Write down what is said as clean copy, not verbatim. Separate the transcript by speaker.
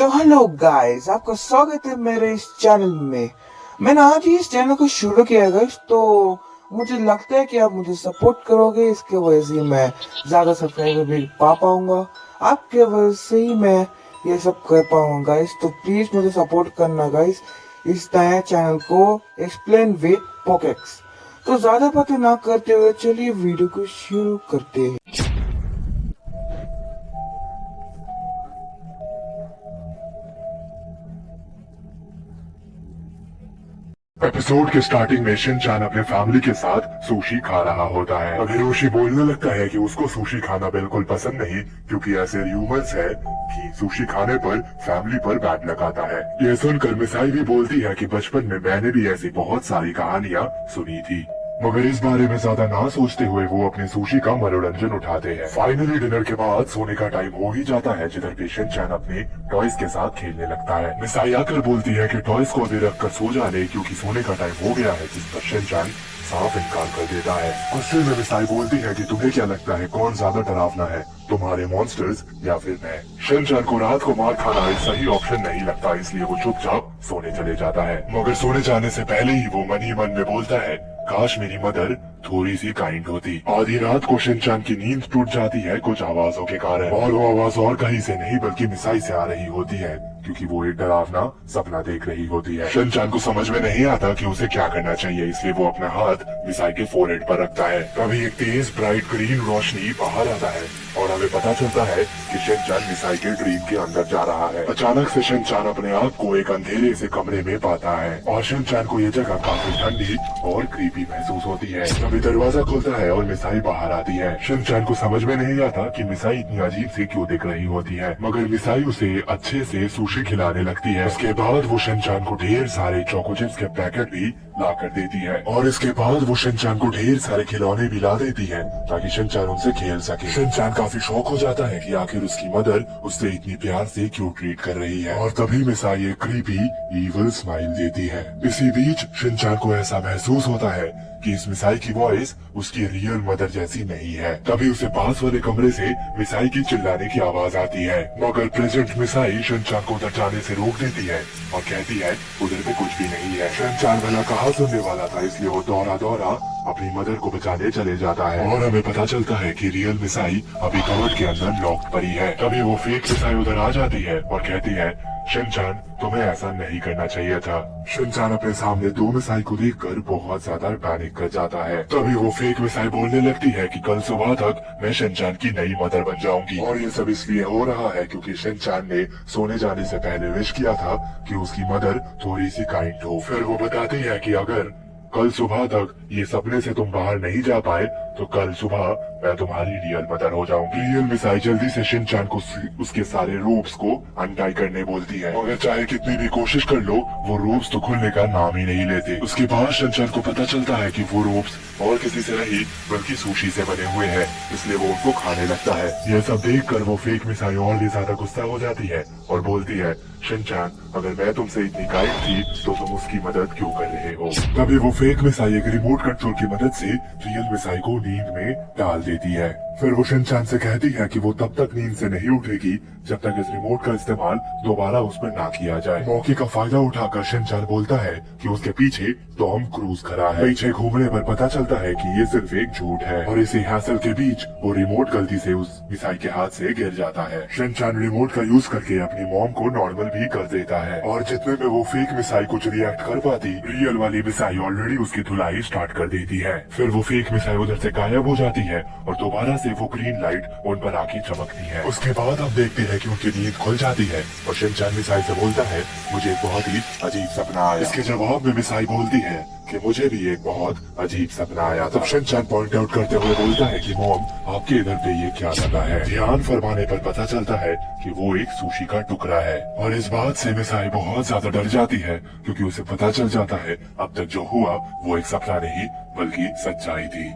Speaker 1: तो hello guys, आपका स्वागत है मेरे इस चैनल में। मैंने आज ही इस चैनल को शुरू किया गाइस, तो मुझे लगता है कि आप मुझे सपोर्ट करोगे। इसके वजह से मैं ज़्यादा सब्सक्राइबर भी पा पाऊंगा, आपके वजह से ही मैं ये सब कर पाऊंगा गाइस। तो प्लीज़ मुझे सपोर्ट करना गाइस, इस नया चैनल को एक्सप्लेन विद पॉकेट्स। तो ज़्यादा बातें ना करते हुए चलिए वीडियो को शुरू करते हैं।
Speaker 2: एपिसोड के स्टार्टिंग में शिनचैन अपने फैमिली के साथ सुशी खा रहा होता है। अब हिरोशी बोलने लगता है कि उसको सुशी खाना बिल्कुल पसंद नहीं, क्योंकि ऐसे र्यूमर्स है कि सुशी खाने पर फैमिली पर बैड लग आता है। यह सुनकर मिसाई भी बोलती है कि बचपन में मैंने भी ऐसी बहुत सारी कहानियाँ सुनी थी, मगर इस बारे में ज्यादा ना सोचते हुए वो अपने सुशी का मनोरंजन उठाते हैं। फाइनली डिनर के बाद सोने का टाइम हो ही जाता है, जिधर पे शिनचैन अपने टॉयज के साथ खेलने लगता है। मिसाई आकर बोलती है कि टॉयज को अभी रख कर सो जा ले, क्योंकि सोने का टाइम हो गया है, जिस पर शिनचैन साफ इनकार कर देता है। गुस्से में मिसाई बोलती है कि तुम्हें क्या लगता है कौन ज्यादा डरावना है, तुम्हारे मॉन्स्टर्स या फिर मैं। शिनचैन को रात को मार खाना एक सही ऑप्शन नहीं लगता, इसलिए वो चुपचाप सोने चले जाता है। मगर सोने जाने से पहले ही वो मन ही मन में बोलता है, काश मेरी मदर थोड़ी सी काइंड होती। आधी रात को शिनचैन की नींद टूट जाती है कुछ आवाजों के कारण, और वो आवाज और कहीं से नहीं बल्कि मिसाई से आ रही होती है, क्योंकि वो एक डरावना सपना देख रही होती है। शिनचैन को समझ में नहीं आता कि उसे क्या करना चाहिए, इसलिए वो अपना हाथ मिसाई के फोरहेड पर रखता है। तभी एक तेज ब्राइट ग्रीन रोशनी बाहर आता है और हमें पता चलता है कि शिनचैन मिसाई के ड्रीम के अंदर जा रहा है। अचानक से शिनचैन अपने आप को एक अंधेरे से कमरे में पाता है और शिनचैन को ये जगह काफी ठंडी और क्रीपी महसूस होती है। तभी दरवाजा खुलता है और मिसाई बाहर आती है। शिनचैन को समझ में नहीं आता कि मिसाई इतनी अजीब सी क्यों दिख रही होती है, मगर मिसाई उसे अच्छे से सुशी खिलाने लगती है। उसके बाद वो शिनचैन को ढेर सारे चोको चिप्स के पैकेट भी ला कर देती है, और इसके बाद वो शिनचैन को ढेर सारे खिलौने भी ला देती है ताकि शिनचैन उनसे खेल सके। शिनचैन काफी शौक हो जाता है कि आखिर उसकी मदर उससे इतनी प्यार से क्यों ट्रीट कर रही है, और तभी मिसाई एक क्रीपी ईविल स्माइल देती है। इसी बीच शिनचैन को ऐसा महसूस होता है कि इस मिसाई की वॉइस उसकी रियल मदर जैसी नहीं है। तभी उसे पास वाले कमरे से मिसाई की चिल्लाने की आवाज आती है, मगर प्रेजेंट मिसाई शिनचैन को उधर जाने से रोक देती है और कहती है उधर पे कुछ भी नहीं है। शिनचैन भला कहाँ सुनने वाला था, इसलिए वो दौड़ा दौड़ा अपनी मदर को बचाने चले जाता है, और हमें पता चलता है कि रियल मिसाई अभी कवर्ड के अंदर लॉक्ड पड़ी है। तभी वो फेक मिसाई उधर आ जाती है और कहती है, शिनचैन तुम्हें ऐसा नहीं करना चाहिए था। शिनचैन अपने सामने दो मिसाई को देखकर बहुत ज्यादा पैनिक कर जाता है। तभी वो फेक मिसाई बोलने लगती है कि कल सुबह तक मैं शिनचैन की नई मदर बन जाऊंगी, और ये सब इसलिए हो रहा है क्योंकि शिनचैन ने सोने जाने से पहले विश किया था कि उसकी मदर थोड़ी सी काइंड हो। फिर वो बताती है कि अगर कल सुबह तक ये सपने से तुम बाहर नहीं जा पाए तो कल सुबह मैं तुम्हारी रियल मदर हो जाऊंगी। रियल मिसाई जल्दी से शिनचैन को उसके सारे रोप्स को अनटाई करने बोलती है, मगर चाहे कितनी भी कोशिश कर लो वो रोप्स तो खुलने का नाम ही नहीं लेते। उसके बाद शिनचैन को पता चलता है कि वो रोप्स और किसी से नहीं बल्कि सुशी से बने हुए हैं, इसलिए वो उनको खाने लगता है। यह सब देखकर वो फेक मिसाई और भी ज्यादा गुस्सा हो जाती है और बोलती है, शिनचैन अगर मैं तुमसे इतनी काइंड थी तो तुम उसकी मदद क्यों कर रहे हो। तभी वो फेक मिसाई एक रिमोट कंट्रोल की मदद से रियल मिसाई को नींद में डाल देती है। फिर वो शिनचैन से कहती है कि वो तब तक नींद से नहीं उठेगी जब तक इस रिमोट का इस्तेमाल दोबारा उस पर ना किया जाए। मौके का फायदा उठाकर शिनचैन बोलता है कि उसके पीछे टॉम क्रूज खड़ा है। पीछे घूमने पर पता चलता है कि ये सिर्फ एक झूठ है, और इसी हैसल के बीच वो रिमोट गलती से उस मिसाई के हाथ से गिर जाता है। शिनचैन रिमोट का यूज करके अपनी मॉम को नॉर्मल भी कर देता है, और जितने में वो फेक मिसाई कुछ रिएक्ट कर पाती, रियल वाली मिसाई ऑलरेडी उसकी धुलाई स्टार्ट कर देती है। फिर वो फेक मिसाई उधर से गायब हो जाती है और दोबारा से वो ग्रीन लाइट उन पर आके चमकती है। उसके बाद हम देखते हैं कि उनकी नींद खुल जाती है और शिनचैन मिसाई से बोलता है, मुझे एक बहुत ही अजीब सपना आया। इसके जवाब में मिसाई बोलती है कि मुझे भी एक बहुत अजीब सपना आया। तब शिनचैन पॉइंट आउट करते हुए बोलता है कि मॉम आपके इधर पे ये क्या लगा है। ध्यान फरमाने पर पता चलता है कि वो एक सुशी का टुकड़ा है, और इस बात से मिसाई बहुत ज्यादा डर जाती है क्योंकि उसे पता चल जाता है अब तक जो हुआ वो एक सपना नहीं बल्कि सच्चाई थी।